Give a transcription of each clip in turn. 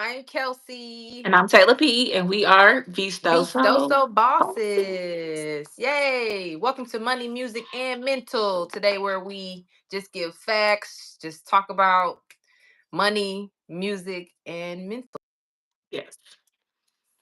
I'm Kelsey. And I'm Taylor P, and we are Vistoso. Vistoso Bosses. Bosses. Yay. Welcome to Money, Music, and Mental. Today, where we just give facts, just talk about money, music, and mental. Yes.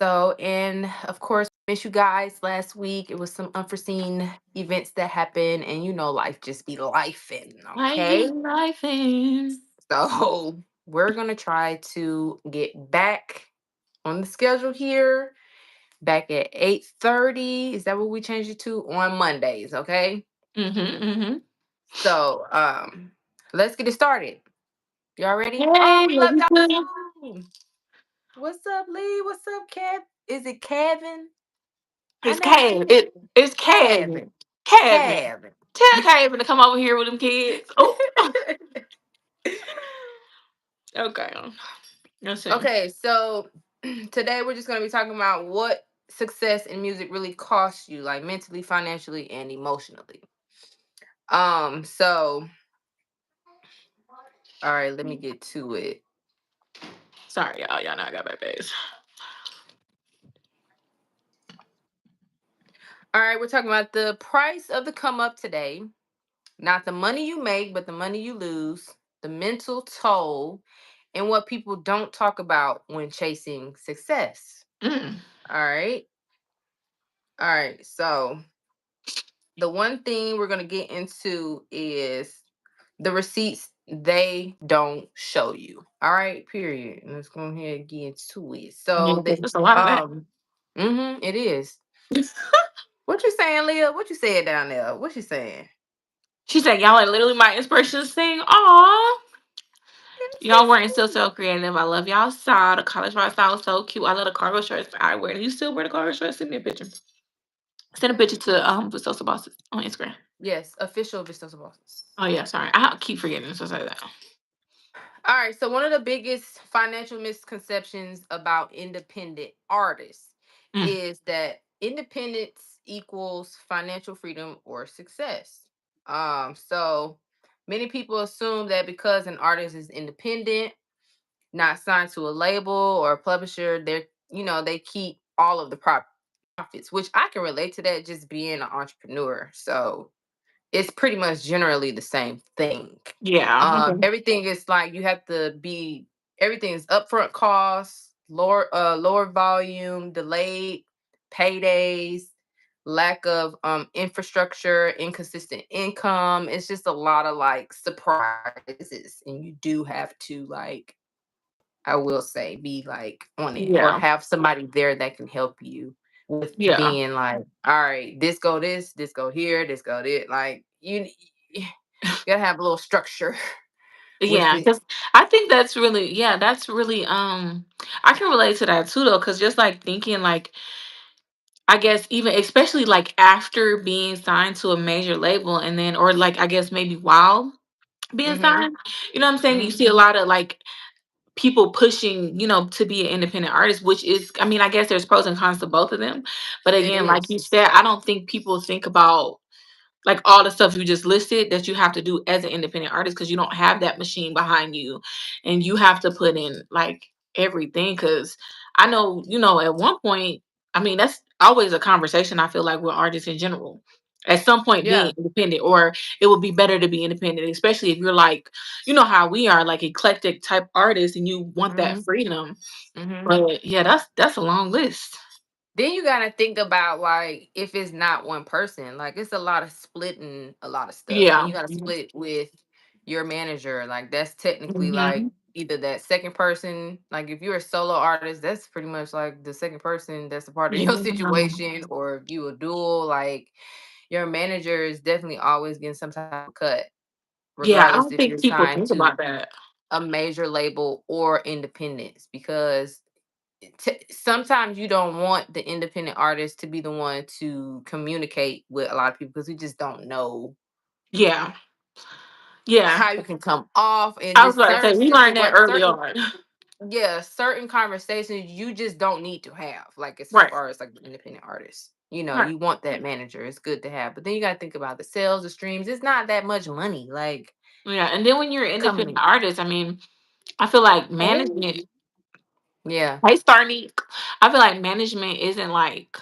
So, and of course, miss you guys last week. It was some unforeseen events that happened, and life just be lifing, Life okay? is life in. So, we're going to try to get back on the schedule here back at 8:30. Is that what we changed it to? On Mondays, okay? Mm-hmm. So let's get it started. Y'all ready? Oh, Hey, we love ladies. y'all too. What's up, Lee? What's up, Kev? Is it Kevin? I It's never Cav. seen It's Kevin. Kevin. Kevin. Kevin. Tell Kevin to come over here with them kids. Oh, okay. Let's see. Okay, so today we're just gonna be talking about what success in music really costs you, like mentally, financially, and emotionally. So all right, let me get to it. Sorry, y'all. Y'all know I got bad days. All right, we're talking about the price of the come up today. Not the money you make, but the money you lose, the mental toll, and what people don't talk about when chasing success. Mm. All right. All right. So, the one thing we're going to get into is the receipts they don't show you. All right. Period. And let's go ahead and get into it. Yeah, So, there's a lot of that. it is. What you saying, Leah? What you said down there? What you saying? She said, y'all are literally my inspiration to sing. Aw. Y'all weren't still so creative. I love y'all style. The college bar style was so cute. I love the cargo shirts I wear. Do you still wear the cargo shirts? Send me a picture. Send a picture to Vistoso Bosses on Instagram. Yes, official Vistoso Bosses. Oh yeah, sorry. I keep forgetting to say that. All right, so one of the biggest financial misconceptions about independent artists Mm. is that independence equals financial freedom or success. So many people assume that because an artist is independent, not signed to a label or a publisher, they keep all of the profits, which I can relate to that just being an entrepreneur. So it's pretty much generally the same thing. Yeah. Okay. Everything is like you have to be everything is upfront costs, lower volume, delayed paydays, lack of infrastructure, inconsistent income. It's just a lot of like surprises, and you do have to like, I will say, be like on it or Yeah. have somebody there that can help you with Yeah. being like, all right, this go here, this go there. Like you gotta have a little structure with Yeah. it. Because I think that's really, yeah, that's really I can relate to that too though. Cause just like thinking like I guess even especially like after being signed to a major label and then or like I guess maybe while being Mm-hmm. signed, you know what I'm saying? You Mm-hmm. see a lot of like people pushing, to be an independent artist, which is, I mean, I guess there's pros and cons to both of them. But It again, like is. you said, I don't think people think about like all the stuff you just listed that you have to do as an independent artist because you don't have that machine behind you and you have to put in like everything. Because I know, at one point, I mean, that's always a conversation I feel like with artists in general. At some point, Yeah. being independent, or it would be better to be independent, especially if you're like, how we are, like eclectic type artists, and you want that Mm-hmm. freedom. Mm-hmm. But yeah, that's a long list. Then you gotta think about like if it's not one person, like it's a lot of splitting a lot of stuff. Then Yeah. you gotta split with your manager. Like that's technically like Hmm. either that second person, like if you're a solo artist, that's pretty much like the second person that's a part of your Yeah. situation, or if you a dual, like your manager is definitely always getting some type of cut, Yeah, I regardless don't if you're think people signed think about to that. a major label or independence, because sometimes you don't want the independent artist to be the one to communicate with a lot of people because we just don't know Yeah. Yeah. how you can come off, and I was just about to say we learned that early on. certain conversations you just don't need to have, like as Right. far as like the independent artists. Right. You want that manager, it's good to have, but then you got to think about the sales, the streams. It's not that much money like Yeah. And then when you're an coming independent in. artist, I mean, I feel like Hey. management Yeah. Hey, Starnique. I feel like management isn't like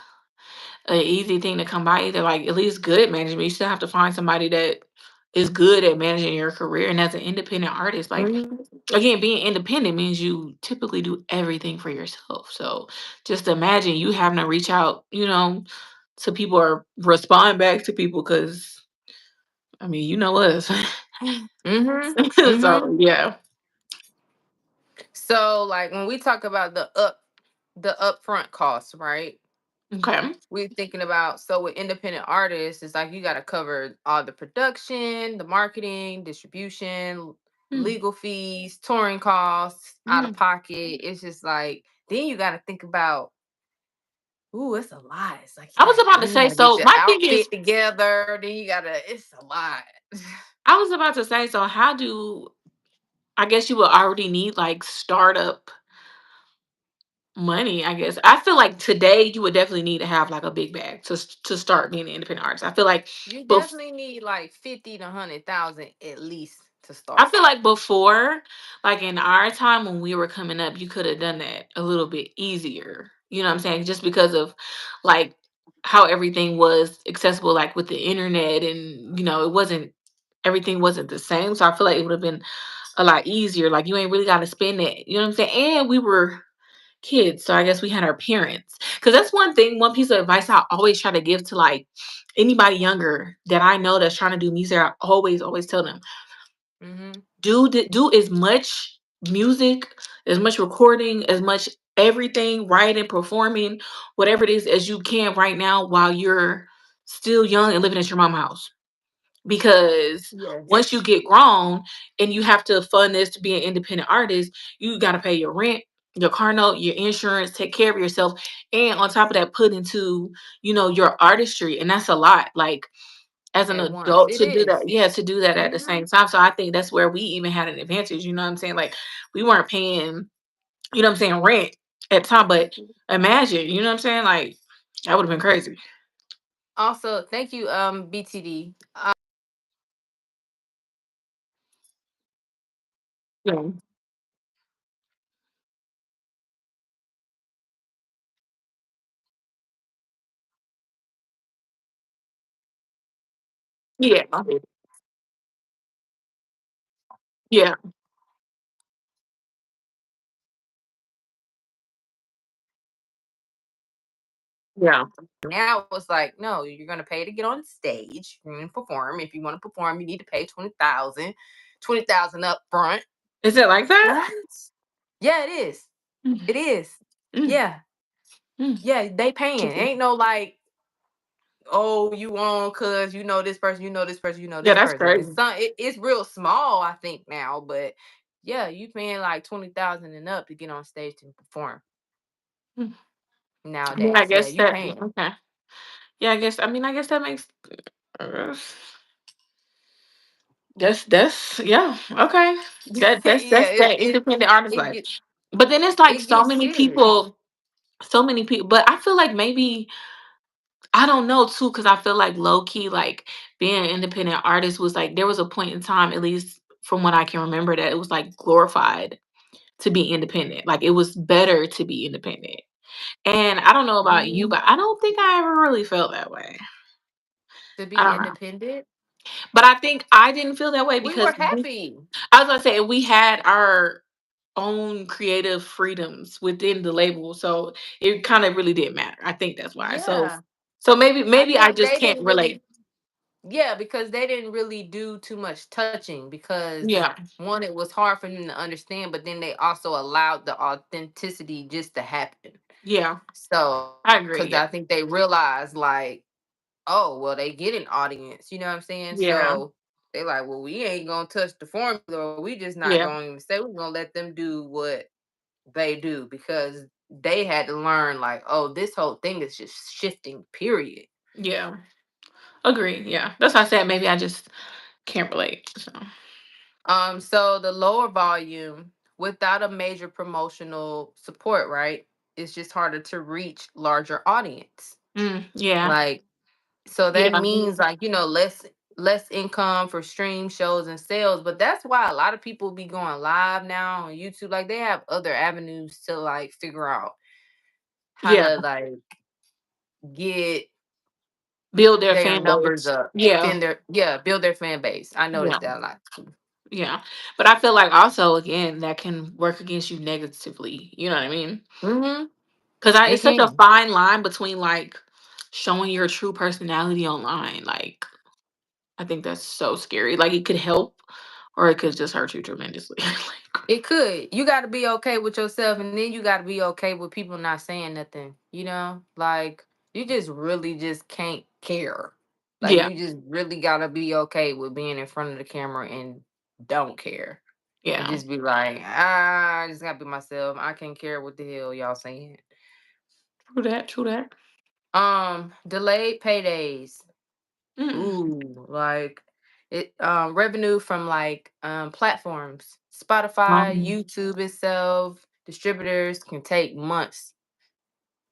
an easy thing to come by either. Like at least good management, you still have to find somebody that is good at managing your career. And as an independent artist, like Mhm. again, being independent means you typically do everything for yourself. So just imagine you having to reach out, to people or respond back to people because I mean, you know us. Mhm. So Mhm. yeah. So like when we talk about the upfront costs, right? Okay. We're thinking about, so with independent artists, it's like you got to cover all the production, the marketing, distribution, Mm, legal fees, touring costs, out of mm. pocket. It's just like then you got to think about, ooh, it's a lot. It's like I was about to then you say, got to get so your my thing is, outfit together. Then you got to, it's a lot. I was about to say, so how do I guess you would already need like startup money, I guess. I feel like today you would definitely need to have like a big bag to start being an independent artist. You Bef- definitely need like 50 to 100,000 at least to I start. feel like before, like in our time when we were coming up, you could have done that a little bit easier. You know what I'm saying? Just because of like how everything was accessible, like with the internet, and it wasn't everything wasn't the same. So I feel like it would have been a lot easier. Like you ain't really got to spend it. You know what I'm saying? And we were kids, so I guess we had our parents. Because that's one piece of advice I always try to give to like anybody younger that I know that's trying to do music. I always tell them Hmm. do as much music, as much recording, as much everything, writing, performing, whatever it is as you can right now while you're still young and living at your mom's house. Because Yes. once you get grown and you have to fund this to be an independent artist, you got to pay your rent, your car note, your insurance, take care of yourself, and on top of that, put into your artistry, and that's a lot. Like as an At once. adult It to do that, is. yeah, to do that at the Hmm. same time. So I think that's where we even had an advantage. You know what I'm saying? Like we weren't paying, rent at the time, but imagine, you know what I'm saying? Like that would have been crazy. Also, thank you, BTD. Yeah, yeah, yeah, yeah. Now it's like, no, you're gonna pay to get on stage and perform. If you want to perform, you need to pay 20,000, 20,000 up front. Is it like that? What? Yeah, it is. Mm, It is. mm, Yeah. mm. Yeah, they paying. Ain't no like, oh, you on cause you know this person, you know this person, you know Yeah, this that's person. It's crazy. some it's real small, I think now, but yeah, you paying like 20,000 and up to get on stage to perform Mm. Yeah, I nowadays. Yeah, guess you that. paying. Okay. Yeah, I guess that makes. uh, That's yeah, okay. Yeah, That's that independent artist it life. gets But then it's like it gets serious. so many people. But I feel like maybe I don't know too, because I feel like low key, like being an independent artist was like there was a point in time, at least from what I can remember, that it was like glorified to be independent. Like it was better to be independent. And I don't know about you, Mhm. but I don't think I ever really felt that way. To I be don't know. independent, But I think I didn't feel that way we were because happy. I was gonna say we had our own creative freedoms within the label, so it kind of really didn't matter. I think that's why. Yeah. So maybe I I think just they can't didn't relate. really, yeah, because they didn't really do too much touching because Yeah, one, it was hard for them to understand, but then they also allowed the authenticity just to happen. yeah, So, I agree. because Yeah, I think they realized, like, oh, well, they get an audience, you know what I'm saying? yeah, So they like, well, we ain't gonna touch the formula, or we just not yeah, gonna even say, we're gonna let them do what they do because they had to learn, like, oh, this whole thing is just shifting, period. yeah. Agree. Yeah, that's why I said maybe I just can't relate. So, So the lower volume without a major promotional support, right? It's just harder to reach larger audience. yeah, Like, so that yeah, means like, less less income for stream shows and sales. But that's why a lot of people be going live now on YouTube. Like they have other avenues to like figure out how Yeah, to like get build their their fan numbers base. up, Yeah, build their fan base. I yeah, noticed that a lot too. yeah. But I feel like also again that can work against you negatively. You know what I mean? Mm-hmm. Because It it's such a can. fine line between like showing your true personality online. Like I think that's so scary. Like it could help, or it could just hurt you tremendously. Like, It could. You got to be okay with yourself, and then you got to be okay with people not saying nothing. You know, like you just really just can't care. Like yeah, you just really got to be okay with being in front of the camera and don't care, and yeah. just be like, I just gotta be myself. I can't care what the hell y'all saying. True that. True that. Delayed paydays. Mm. Ooh, like it revenue from like platforms. Spotify, YouTube itself, distributors can take months.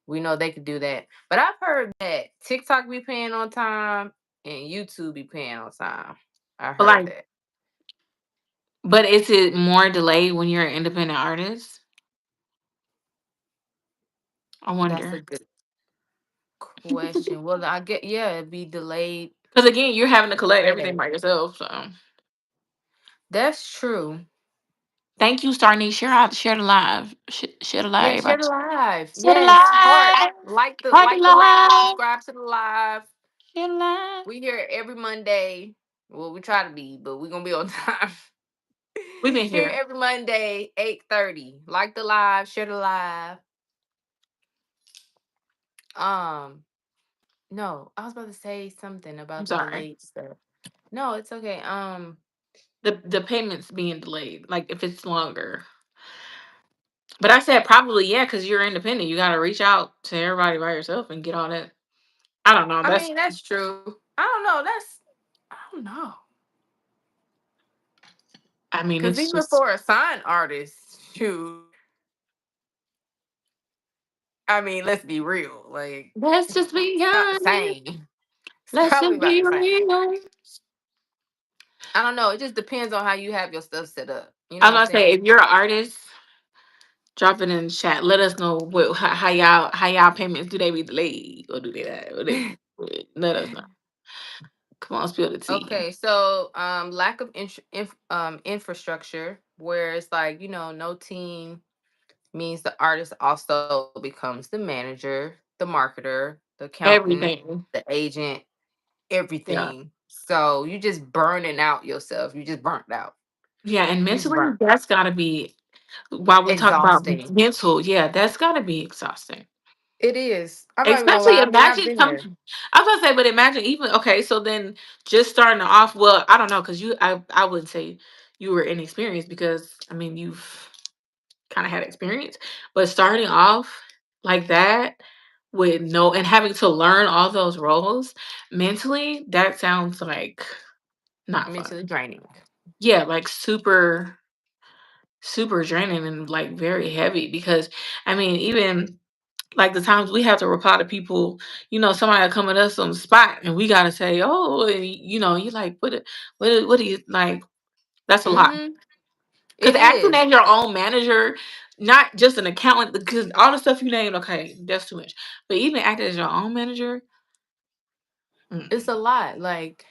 We know they could do that. But I've heard that TikTok be paying on time and YouTube be paying on time. I But heard like, that. but is it more delayed when you're an independent artist? I That's a wonder. good question. Well, I get yeah, it'd be delayed Because again, you're having to collect everything payday. by yourself. So That's true. thank you, Starney. Share the live. Share the live, Yeah, share everybody. the live. Share the Yes, heart. live. Heart the Like the live, live. subscribe to the live. Share the live. We here every Monday. Well, we try to be, but we're gonna be on time. We've been Here here. every Monday, 8:30. Like the live, share the live. Um, no, I was about to say something I'm about the sorry. delayed stuff. No, it's okay. The payments being delayed, like if it's longer. But I said probably yeah, because you're independent. You got to reach out to everybody by yourself and get all that. I don't know. I That's mean that's true. I don't know. I don't know. I mean, Cause it's even just for a sign artist, shoot. I mean, let's be real. Like let's just be not the honest. same. It's Let's probably just about be the same. real. I don't know. It just depends on how you have your stuff set up. You know I what I'm was gonna say saying? if you're an artist, drop it in the chat. Let us know how y'all payments do they be delayed or do they not? Or they, let us know. Come on, spill the tea. Okay, so lack of infrastructure, where it's like no team means the artist also becomes the manager, the marketer, the accountant, Everything. the agent, Yeah. everything. So you just burning out yourself. You just burnt out. Yeah, and You just mentally, burnt. that's gotta be while we talk about Exhausting. mental, yeah, that's gotta be exhausting. It is. I'm not even gonna Especially lie. I mean, I've imagine been come there. I was gonna say, but imagine even okay, so then just starting off, well, I don't know, because I wouldn't say you were inexperienced because I mean you've kind of had experience, but starting off like that with no and having to learn all those roles mentally, that sounds like not fun. Mentally draining. Yeah, like super draining and like very heavy because I mean even like the times we have to reply to people, somebody come at us on the spot and we gotta say, oh, and, you like what do you like? That's a lot. Mm-hmm. Because It acting is. as your own manager, not just an accountant, because all the stuff you named, okay, that's too much. But even acting as your own manager, It's a mm-mm. lot. Like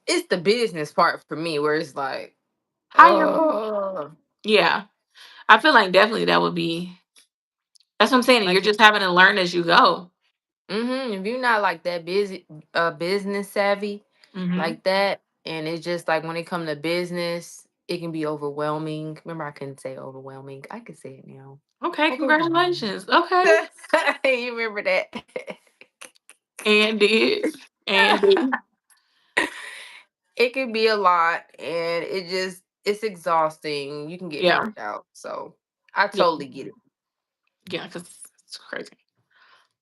it's the business part for me where it's like, Hire, oh, yeah, I feel like definitely that would be. That's what I'm saying. You're like just having to learn as you go. if you're not like that busy business savvy Hmm. like that, and it's just like when it comes to business, it can be overwhelming. Remember I couldn't say overwhelming. I can say it now. Okay, Overwhelming. congratulations. Okay, You remember that? and did and did. It can be a lot, and it's exhausting. You can get Yeah, burnt out. So I yeah, totally get it. yeah, because it's crazy.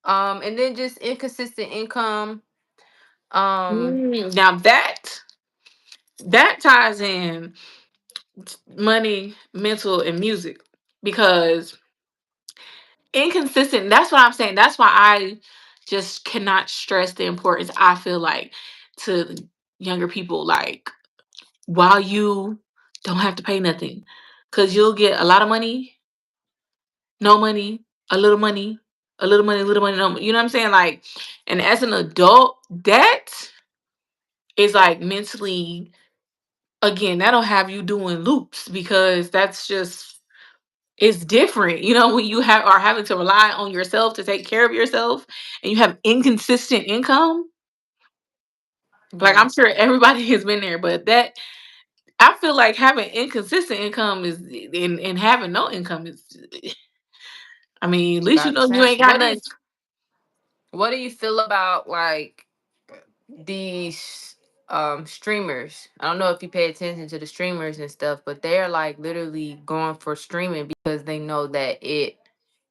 And then just inconsistent income. Um, Now that ties in money, mental, and music because inconsistent. That's what I'm saying. That's why I just cannot stress the importance. I feel like to younger people, like, while you don't have to pay nothing, because you'll get a lot of money, no money, a little money, a little money, no, you know what I'm saying? Like, and as an adult, that is like mentally, again, that'll have you doing loops because that's just, it's different, when you are having to rely on yourself to take care of yourself and you have inconsistent income. Like, Yeah, I'm sure everybody has been there, but that, I feel like having inconsistent income is, and having no income is, I mean, at least you about the know you same. ain't got nothing. What do you feel about like these streamers? I don't know if you pay attention to the streamers and stuff, but they're like literally going for streaming because they know that it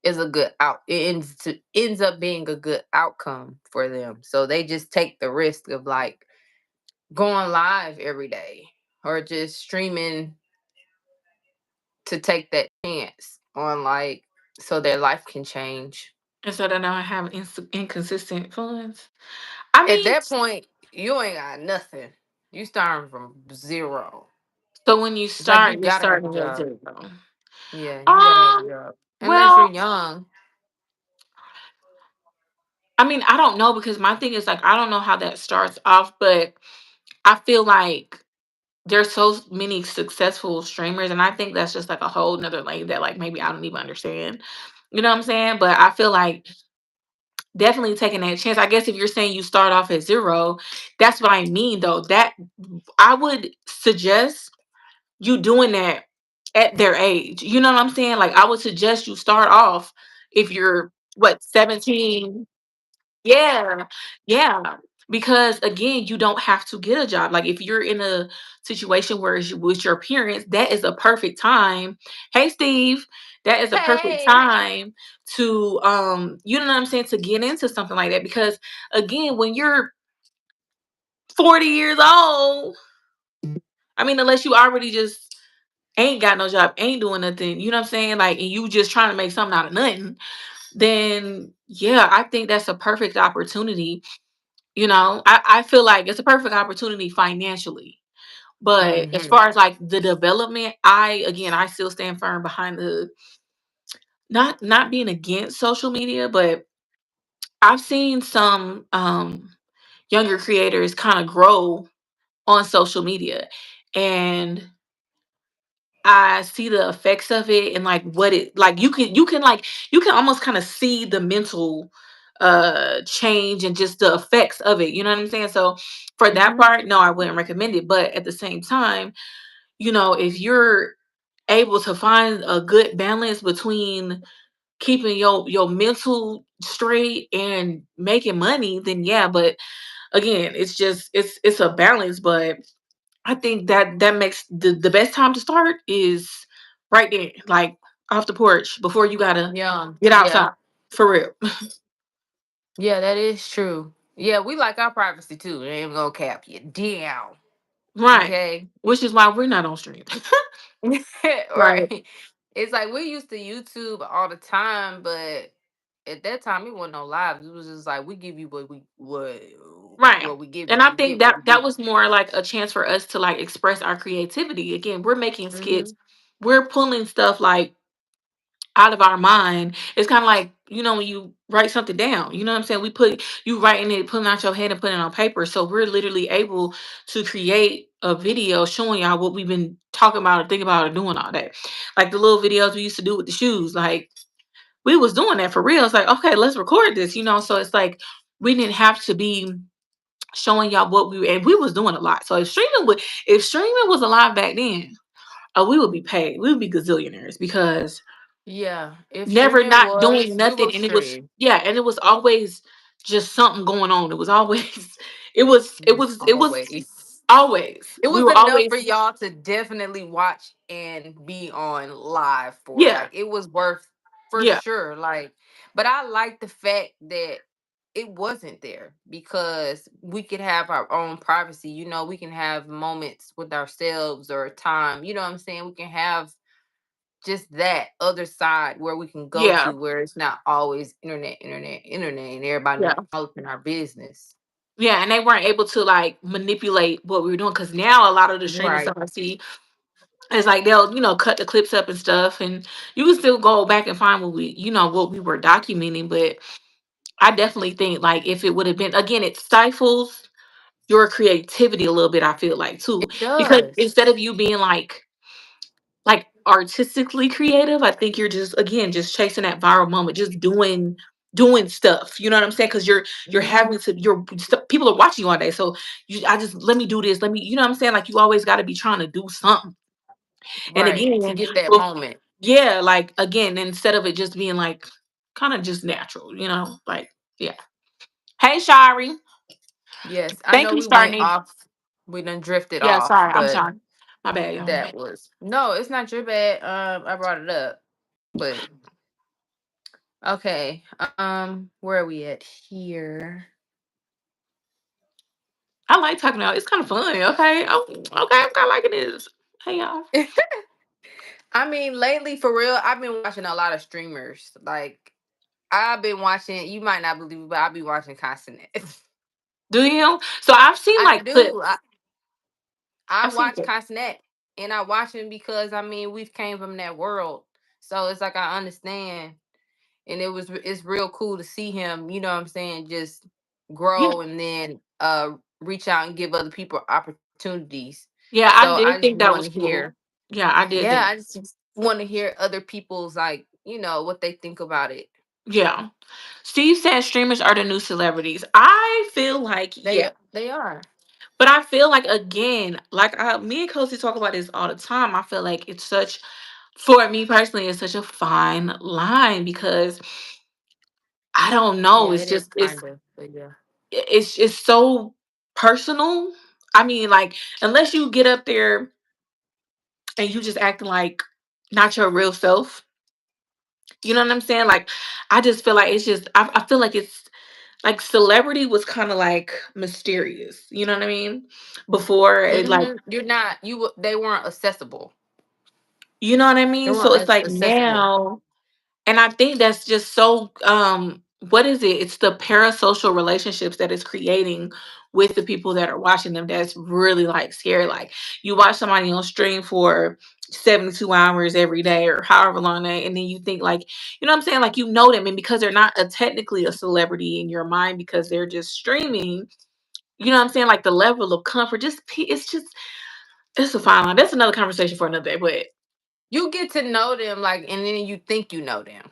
is a good ends up being a good outcome for them. So they just take the risk of like going live every day or just streaming to take that chance on like so their life can change. And so then I have inconsistent funds. I At mean, that point, you ain't got nothing. You starting from zero. so when you It's like you start, you're gotta have a starting at job. zero. Yeah, you gotta have a Um, job. Unless you're well, young. I mean, I don't know because my thing is like I don't know how that starts off, but I feel like there's so many successful streamers, and I think that's just like a whole nother lane that like maybe I don't even understand. You know what I'm saying? But I feel like definitely taking that chance. I guess if you're saying you start off at zero, that's what I mean though. That I would suggest you doing that at their age. You know what I'm saying? Like I would suggest you start off if you're what, 17. Yeah. Yeah. Because again, you don't have to get a job. Like if you're in a situation where it's with your parents, that is a perfect time. Hey Steve, that is a perfect Hey. time to you know what I'm saying, to get into something like that. Because again, when you're 40 years old, I mean, unless you already just ain't got no job, ain't doing nothing, you know what I'm saying? Like, and you just trying to make something out of nothing, then yeah, I think that's a perfect opportunity. I feel like it's a perfect opportunity financially. But as Mm-hmm. far as like the development, I still stand firm behind the not being against social media, but I've seen some younger creators kind of grow on social media. And I see the effects of it and like what it like you can almost kind of see the mental change and just the effects of it. You know what I'm saying? So for that Mm-hmm. part, no, I wouldn't recommend it. But at the same time, if you're able to find a good balance between keeping your mental straight and making money, then yeah. But again, it's just it's a balance. But I think that makes the best time to start is right there, like off the porch before you gotta Yeah. get Yeah. outside for real. Yeah, that is true. Yeah, we like our privacy too. Ain't even gonna cap you down. Right. Okay. Which is why we're not on stream. Right. Right. It's like we used to YouTube all the time, but at that time it wasn't no lives. It was just like we give you Right. what we give And you. I You think get what that we that give was more like a chance for us to like express our creativity. Again, we're making you. skits. We're pulling stuff like out of our mind. It's kind of like, when you write something down, you know what I'm saying? We put you writing it, pulling out your head and putting it on paper. So we're literally able to create a video showing y'all what we've been talking about or thinking about or doing all day. Like the little videos we used to do with the shoes. Like we was doing that for real. It's like, okay, let's record this. So it's like we didn't have to be showing y'all what and we was doing a lot. So if streaming was alive back then, we would be paid. We would be gazillionaires because Yeah. If never streaming not doing was, we will nothing, and it was, stream. yeah, and it was always just something going on. It was always it was Always. always, It we was were enough always, for y'all to definitely watch and be on live for. yeah, Like it was worth for yeah, sure. Like, but I like the fact that it wasn't there because we could have our own privacy. We can have moments with ourselves or time. You know what I'm saying? We can have just that other side where we can go yeah, to where it's not always internet, internet, internet, and everybody yeah, all up in our business. Yeah, and they weren't able to like manipulate what we were doing because now a lot of the streaming Right. stuff I see is like they'll cut the clips up and stuff, and you can still go back and find what we were documenting. But I definitely think like if it would have been again, it stifles your creativity a little bit. I feel like too It because does. instead of you being like artistically creative, I think you're just again just chasing that viral moment, just doing stuff. You know what I'm saying? Because you're Hmm. having to people are watching you all day, so I just let me do this. Let me, you know what I'm saying? Like you always got to be trying to do something. And Right. To again, get that well, moment. yeah, like again, instead of it just being like kind of just natural, like yeah. Hey, Shari, Yes. I thank know you we for went starting. off. We done drifted Yeah, off, sorry, I'm but sorry. My bad, y'all. that was no, it's not your bad. I brought it up. But okay. Where are we at here? I like talking about. It's kind of fun. Okay, okay, I'm kind of liking this. Hey, y'all. I mean, lately for real, I've been watching a lot of streamers. Like I've been watching, you might not believe it, but I'll be watching Constant. Do you? So I've seen I like clips. do. I I've seen watch clips. Constant, and I watch him because I mean we've came from that world, so it's like I understand, and it's real cool to see him. You know what I'm saying? Just Yeah, grow and then reach out and give other people opportunities. yeah, I So I did just think that want was to cool. hear, Yeah, I did yeah, think. I just want to hear other people's like what they think about it. Yeah, Steve said streamers are the new celebrities. I feel like yeah, They are. but I feel like again, like me and Cozy talk about this all the time. I feel like it's such, for me personally, it's such a fine line because I don't know. Yeah, It's it is just kind of, but yeah. it's so personal. I mean, like unless you get up there and you just acting like not your real self. You know what I'm saying? Like, I just feel like it's just I feel like it's like celebrity was kind of like mysterious. You know what I mean? Before it like, You're not they weren't accessible. you know what I They mean? So weren't it's as like accessible. now, and I think that's just so what is it? It's the parasocial relationships that it's creating with the people that are watching them that's really like scary. Like you watch somebody on stream for 72 hours every day or however long they, and then you think like, you know what I'm saying? Like you know them, and because they're not technically a celebrity in your mind because they're just streaming, you know what I'm saying? Like the level of comfort, it's just it's a fine line. That's another conversation for another day. But You get to know them like, and then you think you know them.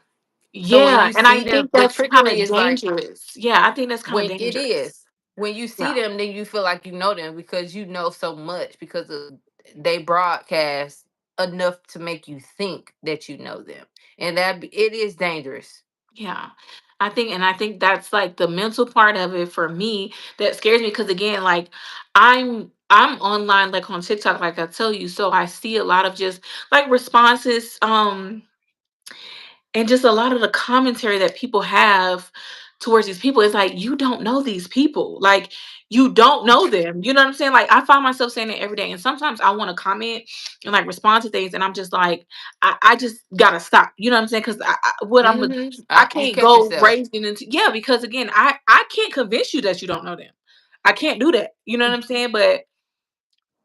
So when yeah, you and I see them, think the that's kind trickery of is like dangerous. Yeah, I think that's kind of when it dangerous. is. When you see Yeah. them, then you feel like you know them because you know so much because of they broadcast enough to make you think that you know them, and it is dangerous. Yeah. I think that's like the mental part of it for me that scares me because again, like I'm online like on TikTok, like I tell you, so I see a lot of just like responses, and just a lot of the commentary that people have towards these people is like you don't know these people, like you don't know them, you know what I'm saying? Like I find myself saying it every day, and sometimes I want to comment and like respond to things, and I'm just like I just gotta stop, you know what I'm saying? Because I You can't catch go yourself. raging into, yeah, because again I can't convince you that you don't know them. I can't do that, you know what I'm saying? But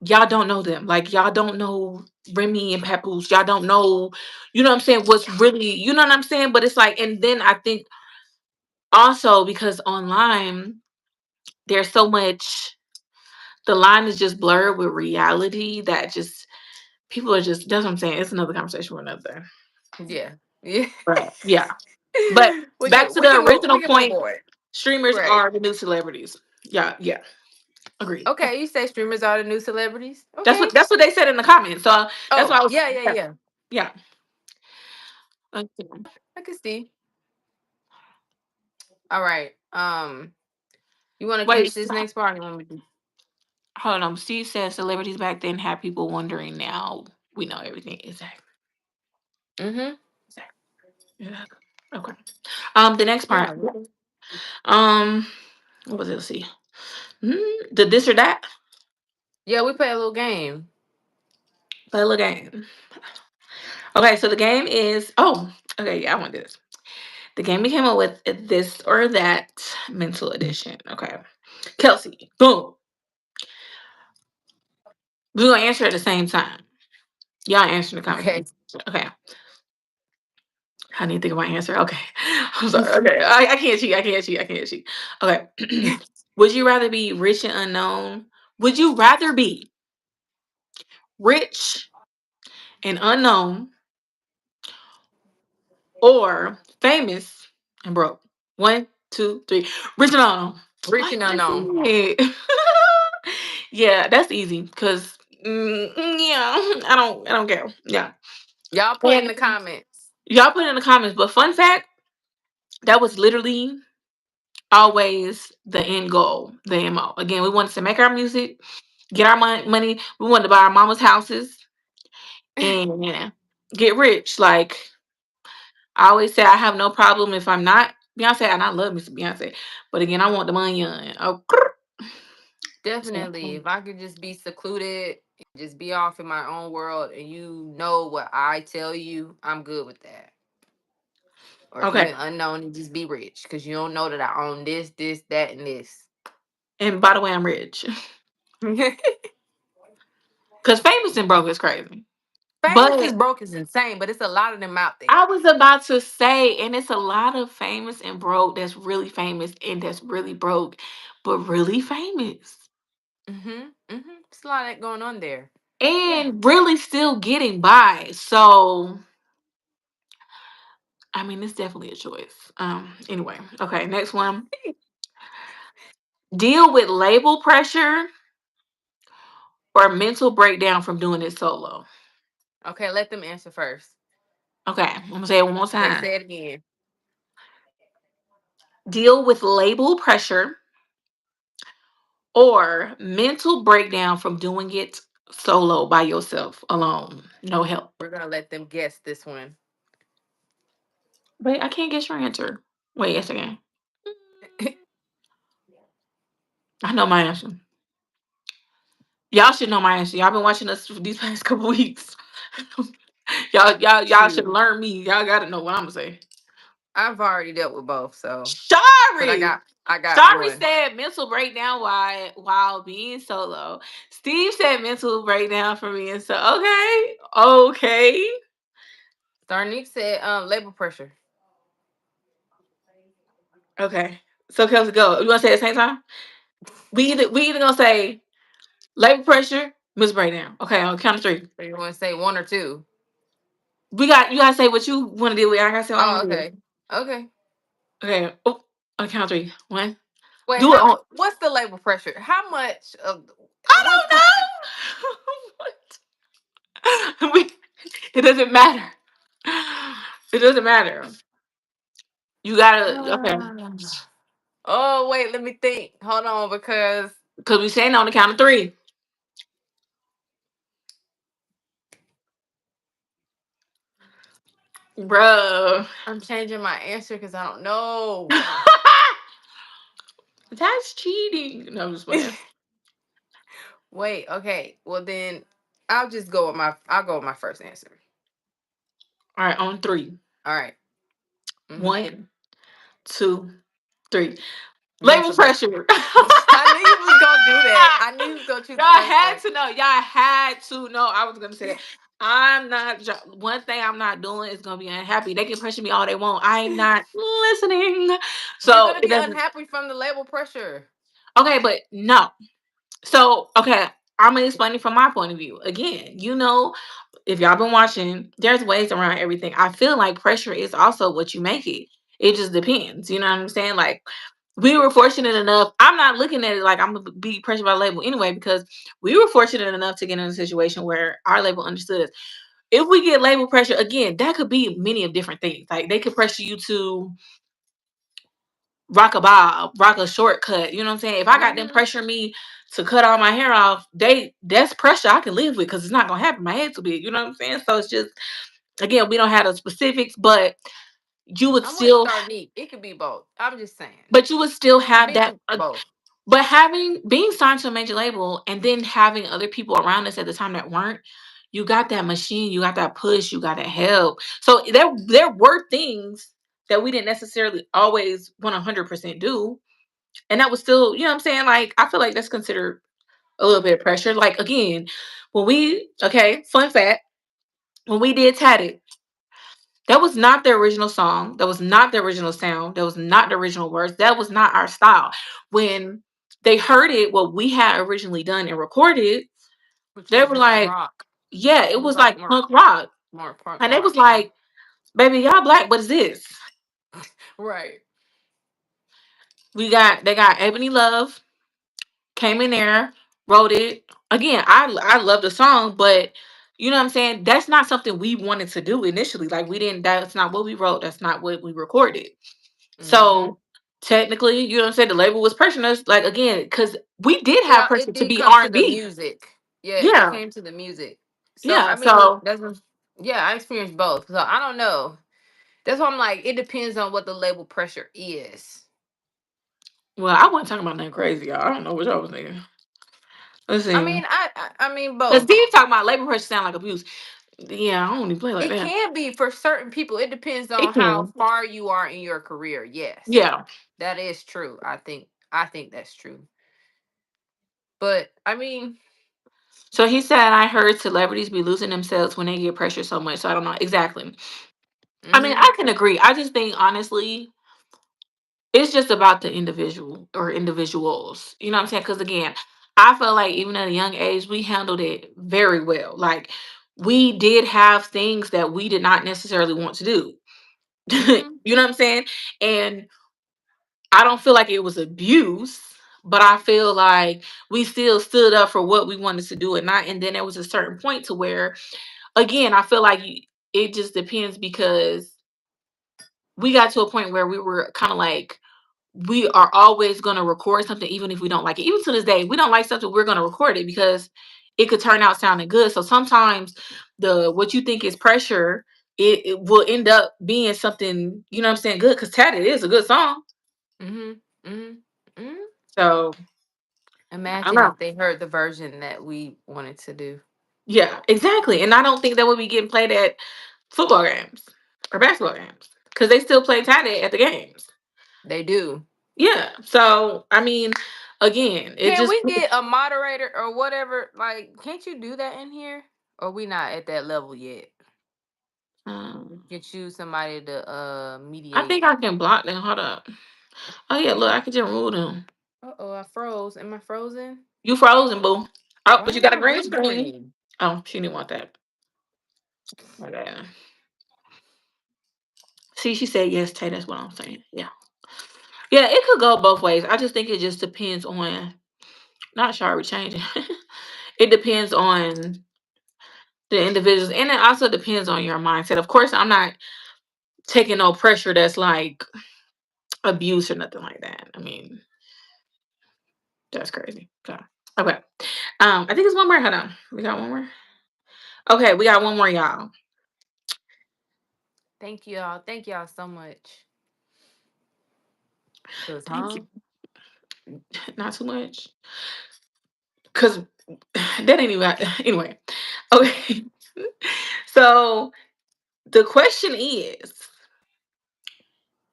y'all don't know them. Like y'all don't know Remy and Papoose. Y'all don't know, you know what I'm saying, what's really, you know what I'm saying? But it's like, and then I think also because online there's so much, the line is just blurred with reality that just people are just, that's what I'm saying. It's another conversation for another day. Yeah, yeah. But yeah. But back to the We original can move point, on. streamers Right. are the new celebrities. Yeah, yeah. Agreed. Okay, you say streamers are the new celebrities. That's Okay. what that's what they said in the comments. So that's why Oh, I was, yeah, yeah, yeah. yeah. Yeah. Okay. I can see. All right. You want to Wait, finish this next part? Or you want me to? hold on. Steve says celebrities back then had people wondering. Now we know everything. Exactly. Mm-hmm. Exactly. Yeah. Okay. The next part. Yeah. Um, what was it? Let's see. The this or that. Yeah, we play a little game. Play a little game. Okay, so the game is. Oh, okay. Yeah, I want this. The game we came up with is this or that mental edition. Okay. Kelsey, boom. We're gonna answer at the same time. Y'all answer in the comments. Okay. Okay. I need to think of my answer. Okay. I'm sorry. Okay. I can't cheat. I can't cheat. I can't cheat. Okay. Would you rather be rich and unknown? Would you rather be rich and unknown or famous and broke? One, two, three. Rich and unknown. Rich Why and did I unknown. say it? Yeah, that's easy because yeah, I don't care. Yeah. Y'all put in And the comments. y'all put it in the comments. But fun fact, that was literally always the end goal, the MO. Again, we wanted to make our music, get our money. We wanted to buy our mama's houses and get rich. Like I always say, I have no problem if I'm not Beyonce, and I love Mr. Beyonce. But again, I want the money. Oh, so, Definitely. If I could just be secluded, just be off in my own world, and you know what I tell you, I'm good with that. Or if okay. you're unknown and just be rich, because you don't know that I own this, this, that, and this. And by the way, I'm rich because famous and broke is crazy. Famous is But broke is insane, but it's a lot of them out I there. was about to say, and it's a lot of famous and broke that's really famous and that's really broke, but really famous. It's a lot of that going on there. Yeah. And really still getting by. So, I mean, it's definitely a choice. Anyway, okay, next one. Deal with label pressure or mental breakdown from doing it solo. Okay, let them answer first. Okay, I'm gonna say it one more Okay, time. say it again. Deal with label pressure or mental breakdown from doing it solo by yourself, alone, no help. We're gonna let them guess this one. Wait, I can't get your answer. Wait, yes, again. I know my answer. Y'all should know my answer. Y'all been watching us for these past couple weeks. Y'all should Shoot. learn me. Y'all gotta know what I'm gonna say. I've already dealt with both, so but I Shari. got I got Shari one. said mental breakdown while being solo. Steve said mental breakdown for me, and so okay, okay, Darnique said labor pressure. okay. So Kelsey, go. You want to say it at the same time? We either gonna say labor pressure, mental breakdown. Okay, on the count of three. So you wanna say one or two? You gotta say what you want to deal with. I gotta say what I'm Oh, gonna do. okay. Okay. Okay. Oh, on the count of three. One. Wait, Do it how on. what's the labor pressure? How much of I what's the don't know. It doesn't matter. It doesn't matter. You gotta okay. Oh wait, let me think. Hold on, because Because we saying on the count of three. Bruh. I'm changing my answer because I don't know. That's cheating. No, I'm just playing. Wait, okay. Well then I'll go with my first answer. All right, on three. All right. Mm-hmm. One, two, three. Label Mental break. pressure. I knew you was gonna do that. I knew you was gonna choose Y'all the first had one. to know. Y'all had to know. I was gonna say that. I'm not. One thing I'm not doing is gonna be unhappy. They can pressure me all they want. I'm not listening. You're So gonna it be doesn't. unhappy from the label pressure. Okay, but no. So okay, I'm gonna explain it from my point of view. Again, if y'all been watching, there's ways around everything. I feel like pressure is also what you make it. It just depends. You know what I'm saying? Like we were fortunate enough. I'm not looking at it like I'm gonna be pressured by the label anyway, because we were fortunate enough to get in a situation where our label understood us. If we get label pressure again, that could be many of different things. Like they could pressure you to rock a bob, rock a shortcut. You know what I'm saying? If I got them Hmm. pressure me to cut all my hair off, that's pressure I can live with because it's not gonna happen. My head's too big. You know what I'm saying? So it's just again, we don't have the specifics, but you would I'm with still, Starneat. It could be both. I'm just saying. but you would still For have me, it that. could be both. But having being signed to a major label and then having other people around us at the time that weren't, you got that machine, you got that push, you got that help. So there were things that we didn't necessarily always 100% do, And that was still, you know what I'm saying? Like, I feel like that's considered a little bit of pressure. Like, again, okay, fun fact, when we did Tatted, that was not the original song. That was not the original sound. That was not the original words. That was not our style. When they heard it, what we had originally done and recorded, Which they was were more like, rock. yeah, It it was was like like punk rock. more punk And they rock. was Yeah. like, baby, y'all black, what is this? Right. They got Ebony Love, came in there, wrote it. Again, I love the song, but you know what I'm saying? That's not something we wanted to do initially. Like, we didn't, that's not what we wrote. That's not what we recorded. Hmm. So technically, you know what I'm saying? The label was pressuring us, like, again, because we did have Yeah, pressure it to did be come to the R&B. music. Yeah, it Yeah. came to the music. So Yeah. I mean, So, yeah, I experienced both. So I don't know. That's why I'm like, it depends on what the label pressure is. well, I wasn't talking about nothing crazy, y'all. I don't know what y'all was thinking. Let's I see. mean, I mean Because both. Steve talking about labor pressure sound like abuse. Yeah, I don't even play like It that. can be for certain people. It depends It on how can. far you are in your career. Yes, Yeah. that is true. I think that's true. But I mean, So he said, I heard celebrities be losing themselves when they get pressure so much. So I don't know. Exactly. I mean, hmm I can agree. I just think, honestly, it's just about the individual or individuals. You know what I'm saying? Because, again, I feel like even at a young age, we handled it very well. Like, we did have things that we did not necessarily want to do. hmm You know what I'm saying? And I don't feel like it was abuse, but I feel like we still stood up for what we wanted to do and not. And then there was a certain point to where, again, I feel like it just depends because we got to a point where we were kind of like, we are always going to record something, even if we don't like it. Even to this day, we don't like something, we're going to record it because it could turn out sounding good. So sometimes what you think is pressure, it will end up being something, you know what I'm saying, good. Because Tatted is a good song. hmm hmm hmm So I don't Imagine know. if they heard the version that we wanted to do. Yeah, exactly. And I don't think that would be getting played at football games or basketball games because they still play Tatted at the games. They do. Yeah. So I mean, again, it Can just we get a moderator or whatever? Like, can't you do that in here? Or we not at that level yet? um, Can choose somebody to I mediate. think I can block them. Hold up. Oh yeah, look, I can just remove them. Uh oh, I froze. Am I frozen? You frozen, boo. Oh, Why but you am got a I green screen. whispering? Oh, she didn't want that. Okay. See, she said yes, Tay. That's what I'm saying. Yeah. Yeah, it could go both ways. I just think it just depends on, not sure we changing. It depends on the individuals, and it also depends on your mindset. Of course, I'm not taking no pressure that's like abuse or nothing like that. I mean, that's crazy. So, okay. I think it's one more. Hold on. We got one more. Okay, we got one more, y'all. Thank y'all. Thank y'all so much. Cause Thank you. huh? Not too much. Cause that ain't even anyway. Okay. So the question is,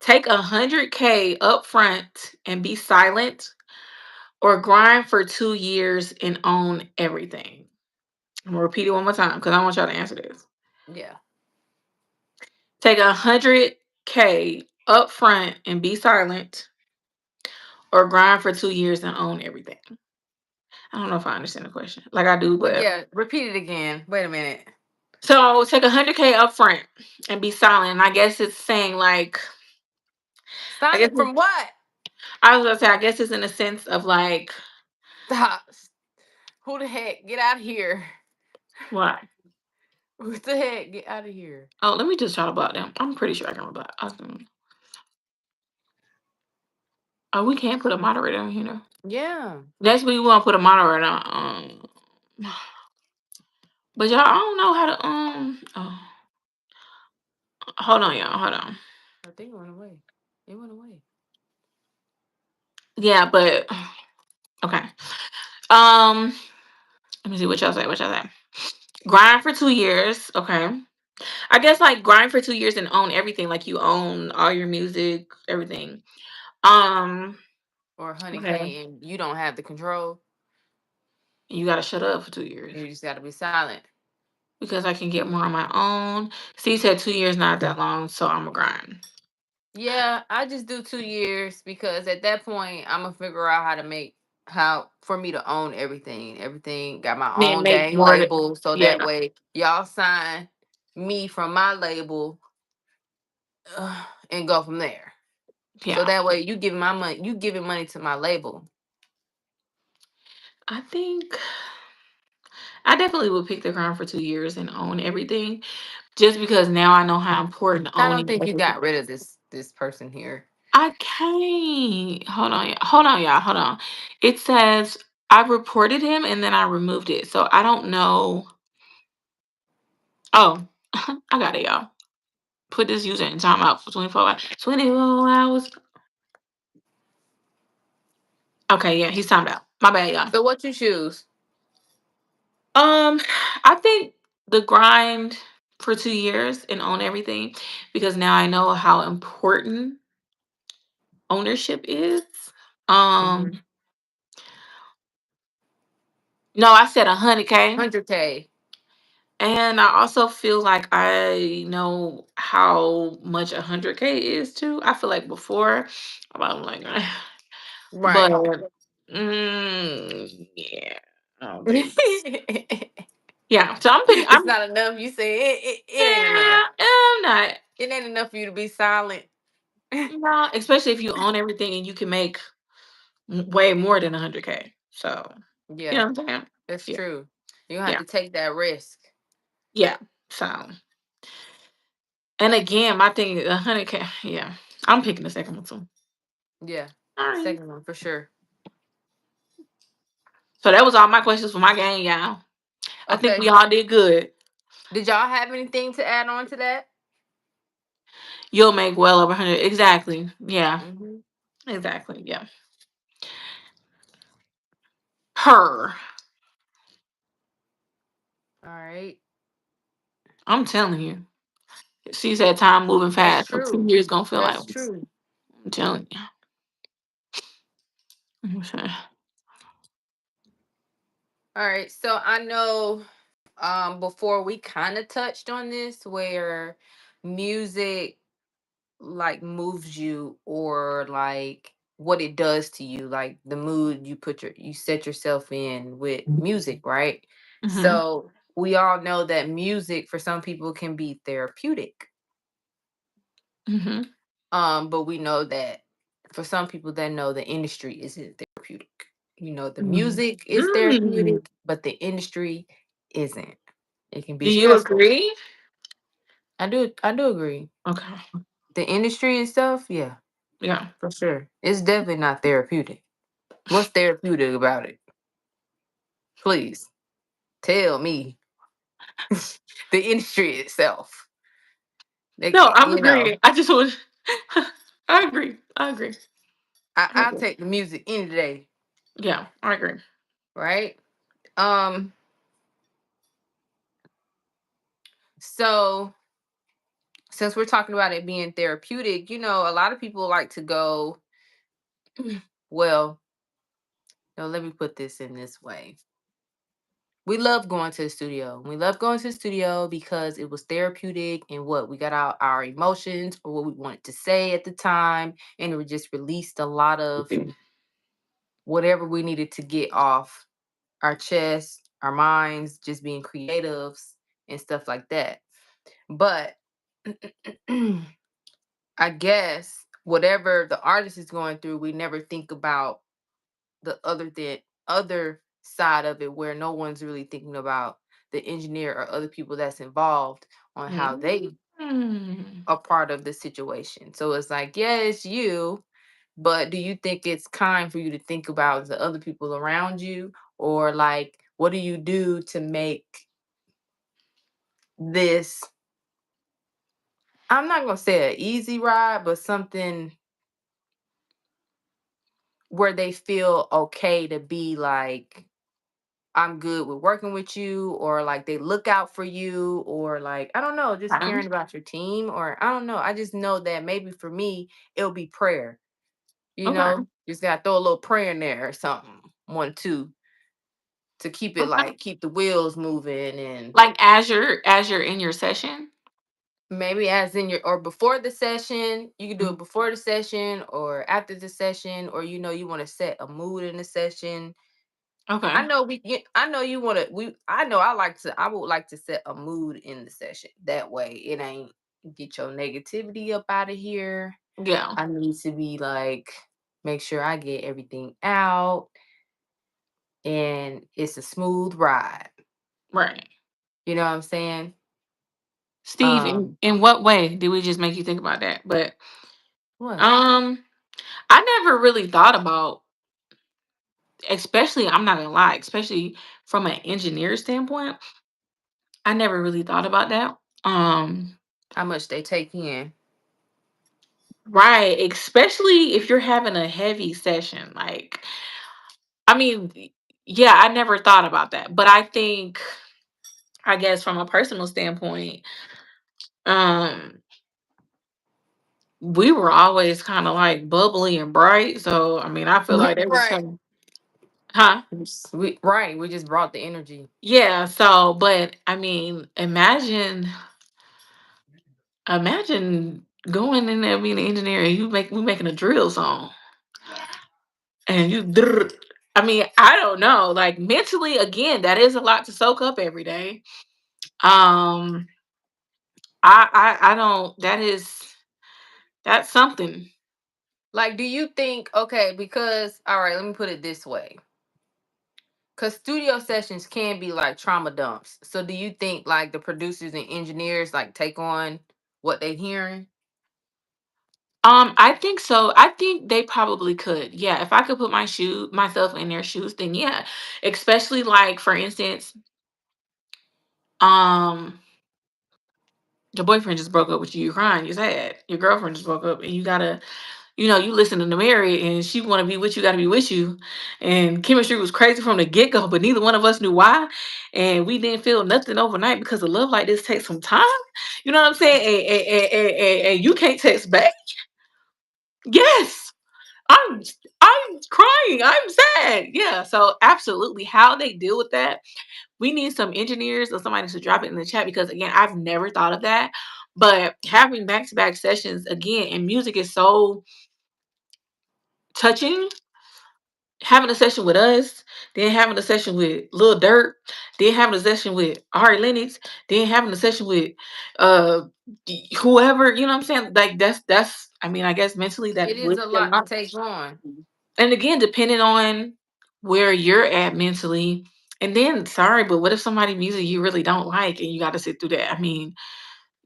take 100K up front and be silent, or grind for 2 years and own everything. I'm gonna repeat it one more time because I want y'all to answer this. Yeah. Take 100K up front and be silent, or grind for 2 years and own everything. I don't know if I understand the question. Like I do, Well, but yeah. Repeat it again. Wait a minute. so take 100K up front and be silent. And I guess it's saying like, I guess Silent from what? I was gonna say, I guess it's in a sense of like, Stop. Who the heck? Get out of here. what? What the heck? Get out of here. Oh, let me just try to block them. I'm pretty sure I can block. Oh, we can't put a moderator in here. Yeah. Next week we want to put a moderator. But y'all, I don't know how to Oh, hold on, y'all. Hold on. I think it went away. It went away. Yeah, but okay. Um, let me see what y'all say. What y'all say? Grind for 2 years. Okay. I guess like grind for 2 years and own everything. Like you own all your music, everything. Um, or Okay. 100K and you don't have the control, You gotta shut up for 2 years you just got to be silent. because I can get more on my own. Steve said 2 years not that long, so I'm a grind. Yeah, I just do 2 years because at that point I'm gonna figure out how to make how for me to own everything. Everything got my Then own make dang more. label, so Yeah, that way y'all sign me from my label and go from there. So yeah. that way you giving my money, you giving money to my label. I think I definitely would pick the grind for 2 years and own everything, just because now I know how important I don't owning think you everything. got rid of this person here. I can't. Hold on, y'all. Hold on. It says I reported him and then I removed it, so I don't know. Oh, I got it, y'all. Put this user in timeout for 24 hours. 24 hours. Okay, yeah, he's timed out. My bad, y'all. So what you choose? Um, I think the grind for 2 years and own everything, because now I know how important ownership is. Mm-hmm. Um, no, I said 100K. 100K. And I also feel like I know how much 100K is too. I feel like before, I'm like, but Right. yeah, I don't think. It's Yeah, so I'm picking. I'm not enough. You say it ain't enough. yeah, I'm not. It ain't enough for you to be silent. No, especially if you own everything and you can make way more than 100K. So you Yeah, know what I'm saying? that's Yeah, true. You gonna have yeah, to take that risk. yeah. So and again, my thing is 100K. Yeah, I'm picking the second one too. Yeah, All right. second one for sure. So that was all my questions for my game, y'all. I think we Okay. all did good. Did y'all have anything to add on to that? You'll make well over 100. Exactly. Yeah. Mm-hmm. Exactly. Yeah. Her. All right. I'm telling you. She said time moving That's fast. So two true. years gonna feel like That's true. I'm telling you. Okay. All right. So I know before we kind of touched on this where music like moves you or like what it does to you, like the mood you set yourself in with music, right? Mm-hmm. So we all know that music for some people can be therapeutic. Mm-hmm. But we know that for some people that know the industry isn't therapeutic. You know, the Mm. music is Mm. therapeutic, but the industry isn't. It can be Do you stressful. agree? I do agree. Okay. The industry itself, yeah, Yeah. for sure. It's definitely not therapeutic. What's therapeutic about it? Please tell me. The industry itself. No, I'm You know, agreeing. I just want I agree. I agree. I I'll agree. take the music any day, Yeah, I agree. right? Um, so since we're talking about it being therapeutic, a lot of people like to go, well, no, let me put this in this way. We love going to the studio. We love going to the studio because it was therapeutic and what we got out our emotions or what we wanted to say at the time, and it just released a lot of whatever we needed to get off our chest, our minds, just being creatives and stuff like that. But I guess whatever the artist is going through, we never think about the other side of it where no one's really thinking about the engineer or other people that's involved on how they Mm. are part of the situation. So it's like, yeah, it's you, but do you think it's kind for you to think about the other people around you? Or like, what do you do to make this, I'm not gonna say an easy ride, but something where they feel okay to be like, I'm good with working with you, or like they look out for you, or like, I don't know, just Okay. caring about your team, or I don't know. I just know that maybe for me, it'll be prayer, Okay. Just gotta throw a little prayer in there or something. 1, 2 to keep it Okay. like keep the wheels moving and Like as you're in your session? maybe as in your or before the session, you can do Mhm. it before the session or after the session, or you want to set a mood in the session. I Okay. know I know you want to I know I would like to set a mood in the session. That way it ain't get your negativity up out of here. Yeah. I need to be like make sure I get everything out and it's a smooth ride. Right. You know what I'm saying? Steve, in Um in what way did we just make you think about that? But what? um I never really thought about, especially, I'm not gonna lie, especially from an engineer standpoint, I never really thought about that. How much they take in. Right, especially if you're having a heavy session. Like, I mean, yeah, I never thought about that. But I think, I guess from a personal standpoint, um, we were always kind of like bubbly and bright. So I mean, I feel like they was Right. kind of, huh? We just brought the energy. Yeah, so but I mean, imagine going in there being an engineer and we making a drill song and I mean, I don't know. Like mentally, again, that is a lot to soak up every day. Um, I don't. That's something. Like, do you think, okay, because, all right, let me put it this way. Because studio sessions can be like trauma dumps. So, do you think like the producers and engineers like take on what they're hearing? I think so. I think they probably could. Yeah, if I could put myself in their shoes, then yeah. Especially like for instance, um, your boyfriend just broke up with you. You're crying. You're sad. Your girlfriend just broke up, and you gotta, you listen to Mary, and she want to be with you. Got to be with you, and chemistry was crazy from the get go, but neither one of us knew why, and we didn't feel nothing overnight because a love like this takes some time. You know what I'm saying? And you can't text back. Yes, I'm I'm crying. I'm sad. Yeah. So absolutely, how they deal with that, we need some engineers or somebody to drop it in the chat because again, I've never thought of that. But having back to back sessions again, and music is so touching. Having a session with us, then having a session with Lil Durk, then having a session with Ari Lennox, then having a session with uh whoever, you know what I'm saying? Like that's I mean, I guess mentally It that is would a be a lot to lot. take on. And again, depending on where you're at mentally. And then sorry, but what if somebody music you really don't like and you gotta sit through that? I mean,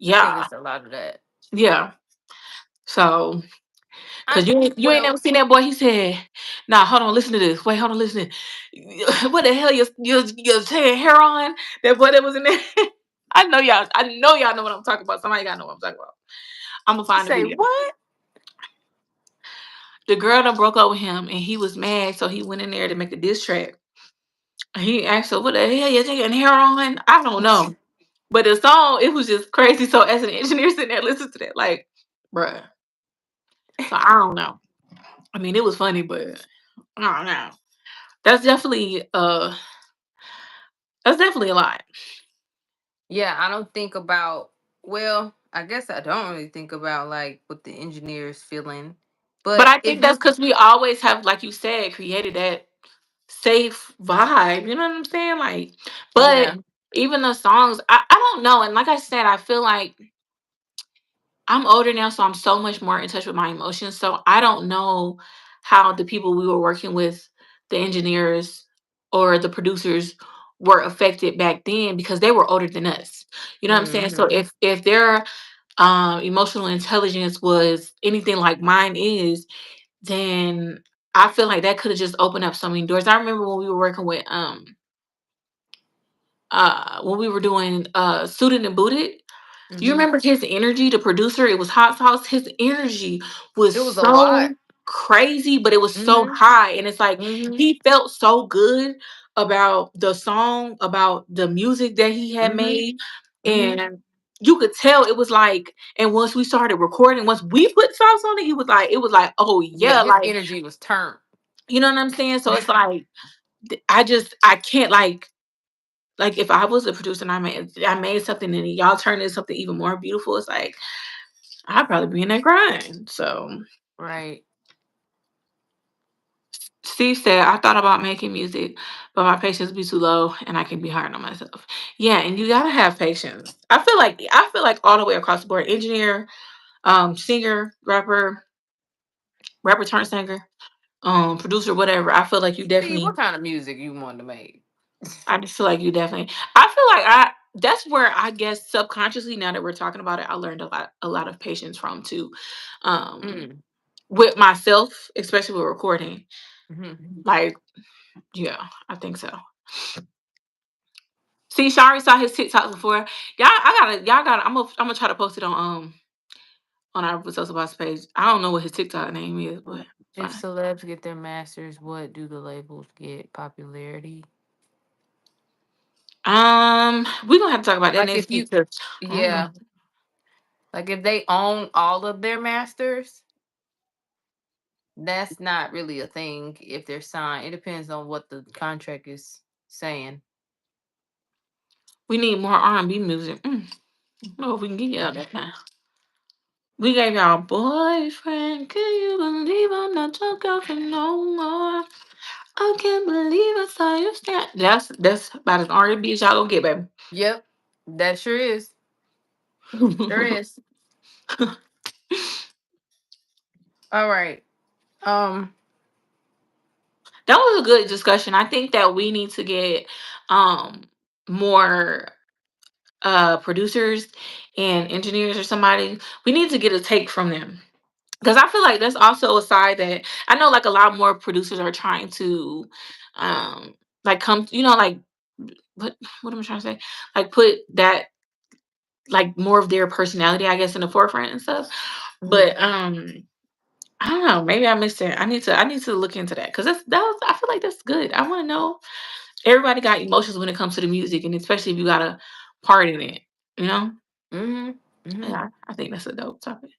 I think yeah, it's a lot of that. yeah. So I cause you ain't well, never seen that boy. He said, "Nah, hold on, listen to this. Wait, hold on, listen. What the hell you're saying hair on?" That boy that was in there. I know y'all. I know y'all know what I'm talking about. Somebody gotta know what I'm talking about. I'm gonna you find the say video. what? The girl done broke up with him, and he was mad, so he went in there to make a diss track. He asked her, "What the hell you taking hair on?" I don't know, but the song it was just crazy. So as an engineer sitting there listening to that, like, bruh. So I don't know. I mean, it was funny, but I don't know. That's definitely that's definitely a lot. Yeah, I don't think about, well, I guess I don't really think about like what the engineers feeling. But But I if think that's you because we always have, like you said, created that safe vibe. You know what I'm saying? Like, but yeah, even the songs, I don't know. And like I said, I feel like I'm older now, so I'm so much more in touch with my emotions. So I don't know how the people we were working with, the engineers or the producers, were affected back then because they were older than us. You know what I'm saying? So hmm if their emotional intelligence was anything like mine is, then I feel like that could have just opened up so many doors. I remember when we were working with when we were doing Suited and Booted. Do you hmm remember his energy, the producer? It was Hot Sauce. His energy was it was a lot. so crazy, but it was so hmm high. And it's like hmm he felt so good about the song, about the music that he had hmm made. hmm And you could tell it was like, and once we started recording, once we put sauce on it, it was like, oh Yeah, yeah, his like, energy was turned. you know what I'm saying? So it's like, I can't like if I was a producer and I made something and y'all turned into something even more beautiful, it's like I'd probably be in that grind. So Right. Steve said, I thought about making music, but my patience be too low and I can be hard on myself. Yeah, and you gotta have patience. I feel like all the way across the board, engineer, singer, rapper turned singer, producer, whatever. I feel like you See what definitely kind of music you wanted to make. I just feel like you definitely I feel like I that's where I guess subconsciously now that we're talking about it, I learned a lot of patience from too. Um Mm. with myself, especially with recording. Hmm. Like, yeah, I think so. See, Shari saw his TikTok before. I'm gonna try to post it on our Vistoso Bosses page. I don't know what his TikTok name is, but If fine. celebs get their masters, what do the labels get? Popularity. We're gonna have to talk about that Like next if week you, because I don't know. yeah, like if they own all of their masters, that's not really a thing if they're signed. It depends on what the contract is saying. We need more R&B music. I don't know if we can get you out that now. We gave y'all boyfriend. Can you believe I'm not your girlfriend no more? I can't believe I saw you stand. That's about as R&B as y'all gonna get, baby. Yep, that sure is. Sure is. All right. Um. That was a good discussion. I think that we need to get um more producers and engineers or somebody. We need to get a take from them. Because I feel like that's also a side that I know like a lot more producers are trying to like come, like what am I trying to say? Like put that like more of their personality, I guess, in the forefront and stuff. Mhm. But I don't know. Maybe I missed it. I need to look into that because I feel like that's good. I want to know. Everybody got emotions when it comes to the music, and especially if you got a part in it. You know? Mhm. Mhm. Yeah, I think that's a dope topic.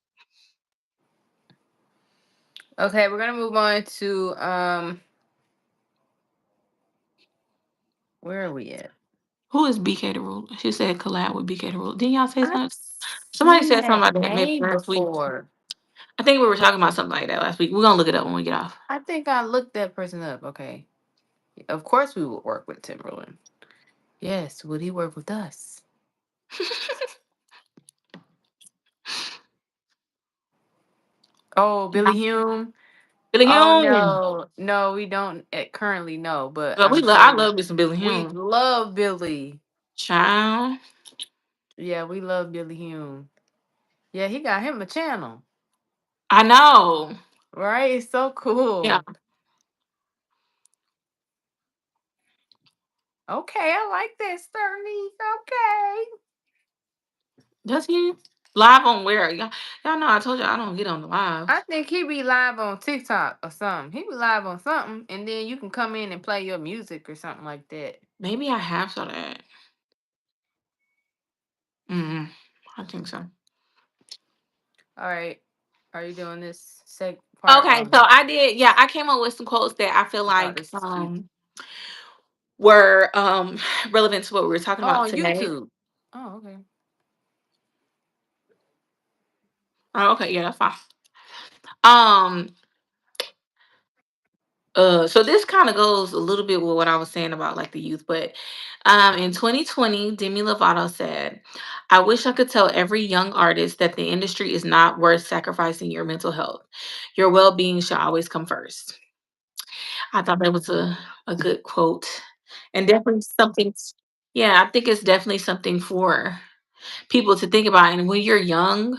Okay, we're gonna move on to where are we at? Who is BK the Rule? She said collab with BK the Rule. Didn't y'all say I've something? Somebody seen said something that about that maybe name last week. before. I think we were talking about something like that last week. We're gonna look it up when we get off. I think I looked that person up. Okay. Of course we would work with Timberland. Yes, would he work with us? Oh, Yeah. Billy Hume. Billy Oh Hume. no. No, we don't currently know, but But I'm I sure love me some Billy we Hume. love Billy. Child. Yeah, we love Billy Hume. Yeah, he got him a channel. I know. Right? It's so Yeah. cool. Okay, I like that, Sterling. Okay. Does he live on where? Y'all know I told you I don't get on the I lives. think he be live on TikTok or something. He be live on something, and then you can come in and play your music or something like that. Maybe I have saw that. Mm, I think so. All right. Are you doing this sec part Okay, or so I did. Yeah, I came up with some quotes that I feel I thought like this is cute? were relevant to what we were talking Oh, about on today. YouTube. Oh, okay. Oh, okay, yeah, that's fine. Um, so this kind of goes a little bit with what I was saying about like the youth, but in 2020, Demi Lovato said, "I wish I could tell every young artist that the industry is not worth sacrificing your mental health. Your well-being should always come first." I thought that was a good quote, and definitely something. Yeah, I think it's definitely something for people to think about. And when you're young,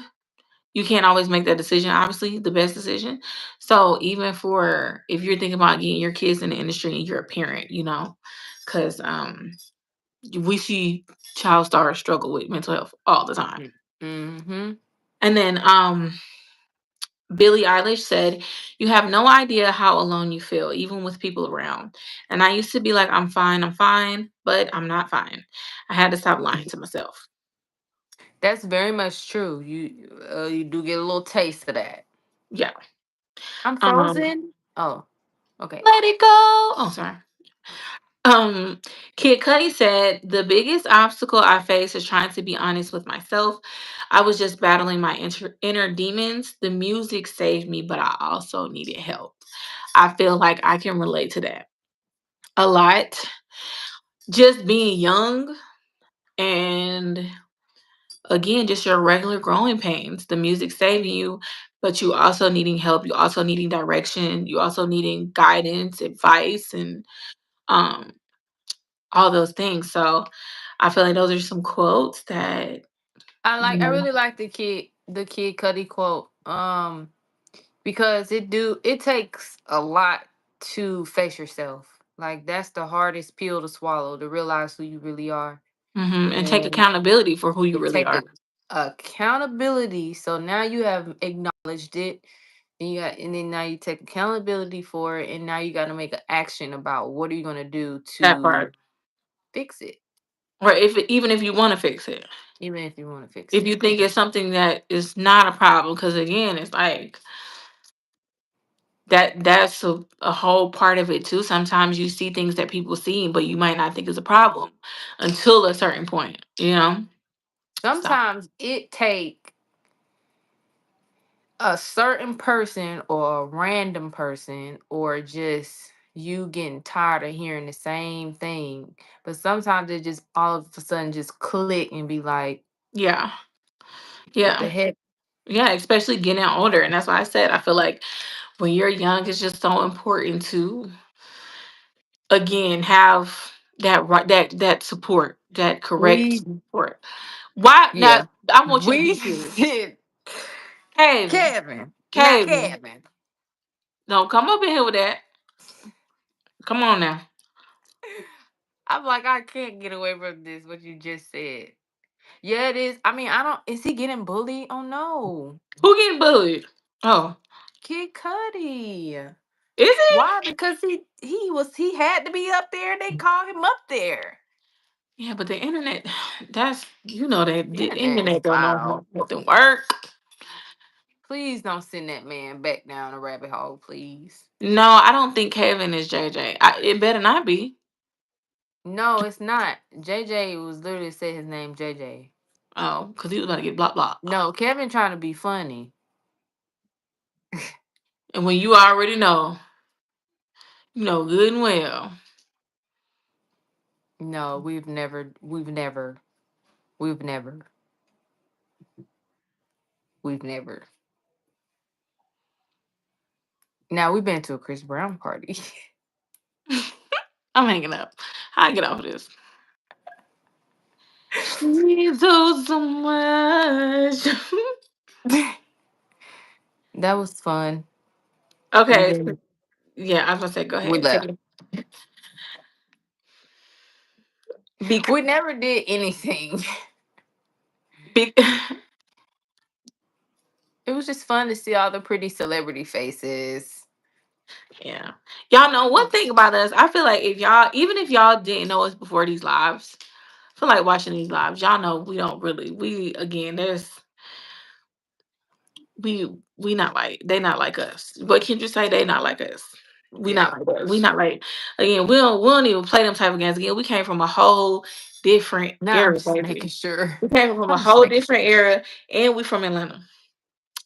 you can't always make that decision, obviously, the best decision. So even for if you're thinking about getting your kids in the industry and you're a parent, because we see child stars struggle with mental health all the time. Mm-hmm. And then Billie Eilish said, "You have no idea how alone you feel, even with people around. And I used to be like, I'm fine, but I'm not fine. I had to stop lying to myself." That's very much true. You do get a little taste of that. Yeah. I'm Um, frozen. Oh, okay. Let it go. Oh, sorry. Um, Kid Cudi said, the biggest obstacle I face is trying to be honest with myself. I was just battling my inner demons. The music saved me, but I also needed help. I feel like I can relate to that a lot. Just being young and again, just your regular growing pains. The music saving you, but you also needing help. You also needing direction. You also needing guidance, advice, and um all those things. So I feel like those are some quotes that you I know. really like the Kid Cudi quote. Because it takes a lot to face yourself. Like that's the hardest pill to swallow, to realize who you really are. And take And accountability for who you to really take are. accountability. So now you have acknowledged it. And then now you take accountability for it, and now you got to make an action about what are you going to do That to part. fix it, Or even if you want to fix it. even if you want to fix If it. you think it's something that is not a problem, because again, it's like that's a whole part of it too. Sometimes you see things that people see, but you might not think is a problem until a certain point, you know? So Sometimes it take a certain person or a random person or just you getting tired of hearing the same thing. But sometimes it just all of a sudden just click and be like, yeah. what the Yeah. heck? Yeah, especially getting older. And that's why I said I feel like when you're young, it's just so important to again have that support, that correct We support. Why now yeah. I want you to be We serious. said Kevin, Kevin. Not Kevin, Kevin. don't come up in here with that. Come on now. I'm like, I can't get away from this, what you just said. Yeah, it is. I mean, I don't is he getting bullied? Oh no. Who getting bullied? Oh, Kid Cudi. is it? Why? Because he had to be up there. They called him up there. Yeah, but the internet, that's that The the internet is internet don't know wild. how nothing work. Please don't send that man back down a rabbit hole, please. No, I don't think Kevin is JJ. It better not be. No, it's not. JJ was literally said his name JJ. Oh, because he was about to get blocked, blocked. No, Kevin trying to be funny. And when you already know, you know good and well. No, we've never, we've never. Now we've been to a Chris Brown party. I'm hanging up. I get off of this. We do so much. That was fun. And Okay. then Yeah, I was gonna say, go we ahead. Take left. it. Be, We never did anything. be, It was just fun to see all the pretty celebrity faces. yeah. Y'all know one thing about us. I feel like if y'all, even if y'all didn't know us before these lives, I feel like watching these lives, y'all know we don't really. We again, we not like they not like us. What can you say? They not like us. We not Yeah, like that. We that's not true. like again. We don't even play them type of games again. We came from a whole different Now I'm era, just making baby. sure. We came from a I'm just whole making different sure. era, and we from Atlanta.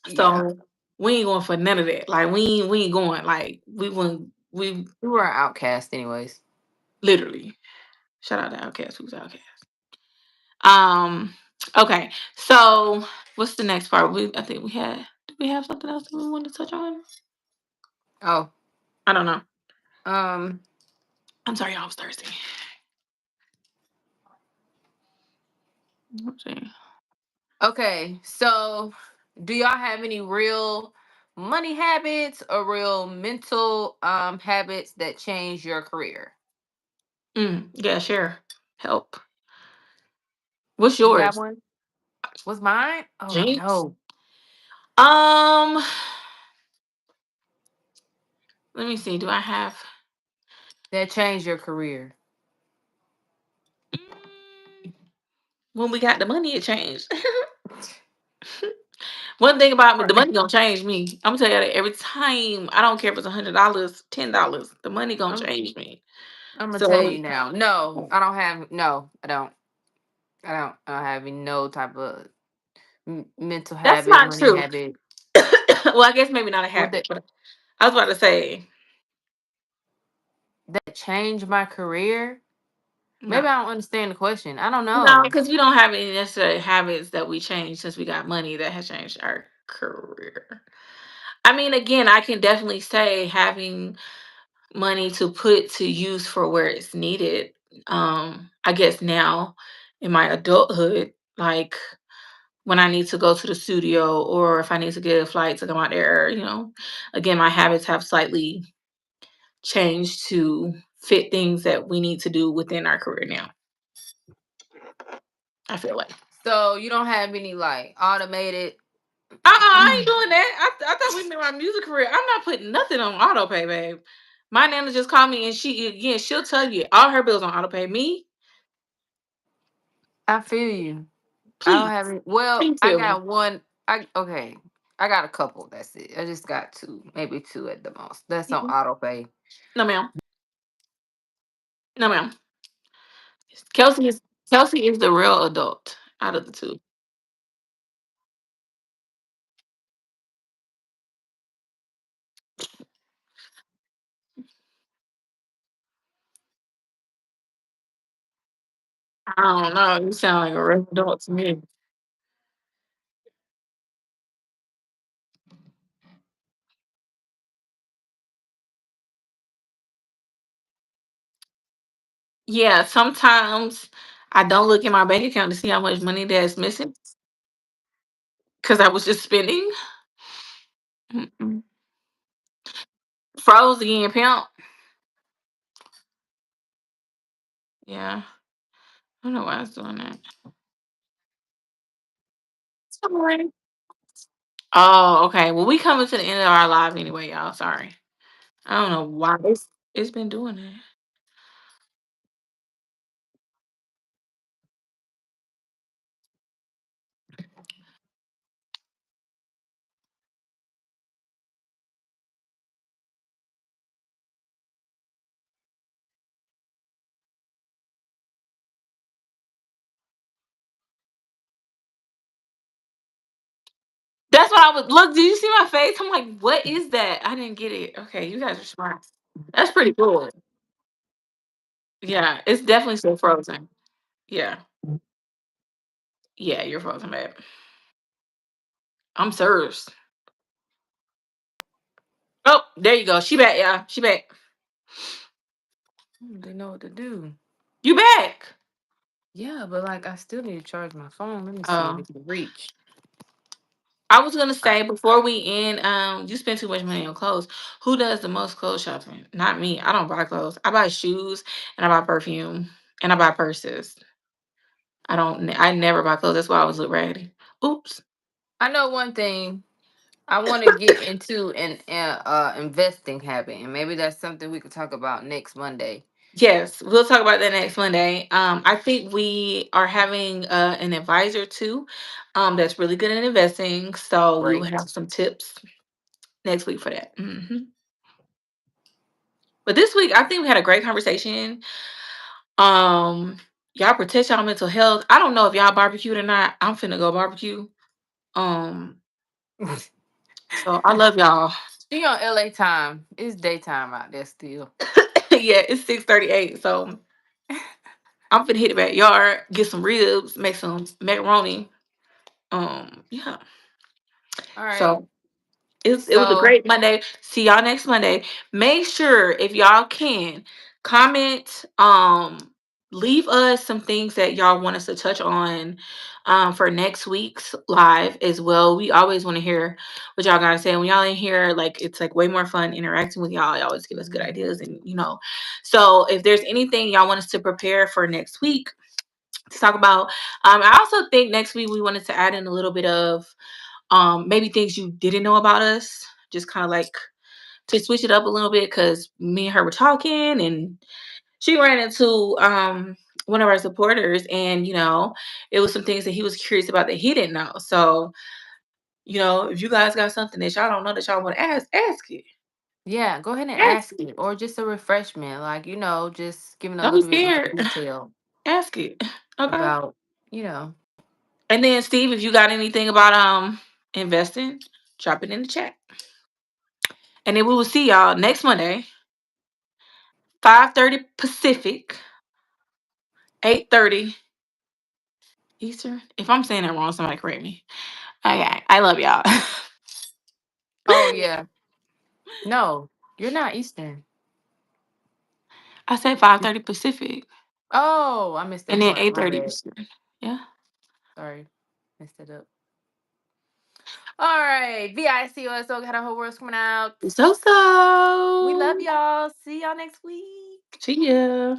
Yeah, So we ain't going for none of that. Like we ain't going. Like we wouldn't. We we were an outcast, anyways. literally shout out to Outkast. Who's Outkast? Um. Okay. So what's the next part? I think we had. Do we have something else that we wanted to touch on? Oh, I don't know. um, I'm sorry, I was thirsty. Let's see. okay. So, do y'all have any real money habits or real mental habits that change your career? Yeah, share. Help. What's You got yours? one? Was mine? Oh Jinx. no, Um, let me see. Do I have that changed your career. Mm, when we got the money it changed. One thing about me, the Right. money gonna change me. I'm gonna tell you that every time. I don't care if it's $100, $10. The money gonna I'm change me. I'm gonna tell So you now. No, I don't have. No, I don't. I don't have no type of mental that's habit, not money true. habit. Well, I guess maybe not a Would habit, that but I was about to say that change my career? Maybe no. I don't understand the question. I don't No, know. because we don't have any necessary habits that we changed since we got money that has changed our career. I mean, again, I can definitely say having money to put to use for where it's needed. I guess now in my adulthood, like when I need to go to the studio or if I need to get a flight to come out there, again, my habits have slightly changed to fit things that we need to do within our career now. I feel like. So you don't have any like automated. I ain't doing that. I thought we made my music career. I'm not putting nothing on auto pay, babe. My nana just called me and she'll tell you all her bills on auto pay. Me, I feel you. I don't please, have any. Well, please I feel me. got one. I okay. I got a couple. That's it. I just got two, maybe two at the most. That's on auto pay. No, ma'am. No, ma'am. Kelsey is Kelsey is the real adult out of the two. I don't know. You sound like a real adult to me. Yeah, sometimes I don't look at my bank account to see how much money that's missing because I was just spending. Mm-mm. Froze again, pimp. Yeah, I don't know why I was doing that. Sorry. Oh, okay. Well, we coming to the end of our live anyway, y'all. Sorry. I don't know why it's been doing that. That's what I was look, did you see my face? I'm like, what is that? I didn't get it. Okay, you guys are smart. That's pretty cool. Yeah, it's definitely still frozen. Yeah. Yeah, you're frozen, babe. I'm serious. Oh, there you go. She back, y'all. She back. They know what to do. You back. Yeah, but like I still need to charge my phone. Let me see if Oh. it can reach. I was gonna All right. say before we end, you spend too much money on clothes. Who does the most clothes shopping? Not me. I don't buy clothes. I buy shoes and I buy perfume and I buy purses. I never buy clothes. That's why I always look raggedy. Oops. I know one thing. I want to get into an investing habit, and maybe that's something we could talk about next Monday. Yes, we'll talk about that next Monday. I think we are having an advisor too, that's really good at investing. So we will Great. have some tips next week for that. But this week, I think we had a great conversation. Um, y'all protect y'all mental health. I don't know if y'all barbecued or not. I'm finna go barbecue. Um, so I love y'all. She on LA time. It's daytime out there still. Yeah, it's 6:38. So I'm finna hit the backyard, get some ribs, make some macaroni. Yeah. All right. So it was a So great Monday. See y'all next Monday. Make sure if y'all can comment, leave us some things that y'all want us to touch on for next week's live as well. We always want to hear what y'all gotta say. When y'all in here, like it's like way more fun interacting with y'all. Y'all always give us good ideas and. So if there's anything y'all want us to prepare for next week to talk about, I also think next week we wanted to add in a little bit of maybe things you didn't know about us, just kind of like to switch it up a little bit because me and her were talking and she ran into one of our supporters, and it was some things that he was curious about that he didn't know. So, if you guys got something that y'all don't know that y'all want to ask it. Yeah, go ahead and Ask ask it. it, or just a refreshment, like, just giving a Don't be little bit more scared. detail Ask it. Okay. about, you know. And then Steve, if you got anything about investing, drop it in the chat. And then we will see y'all next Monday, 5:30 Pacific, 8:30 Eastern. If I'm saying that wrong, somebody correct me. Okay. I love y'all. Oh yeah, no, you're not Eastern. I said 5:30 Pacific Oh, I missed and that then part. My 8:30 bad. Eastern. Yeah. Sorry, messed it up. All right, VICOSO got a whole world's coming out. So We love so. y'all. See y'all next week. See ya.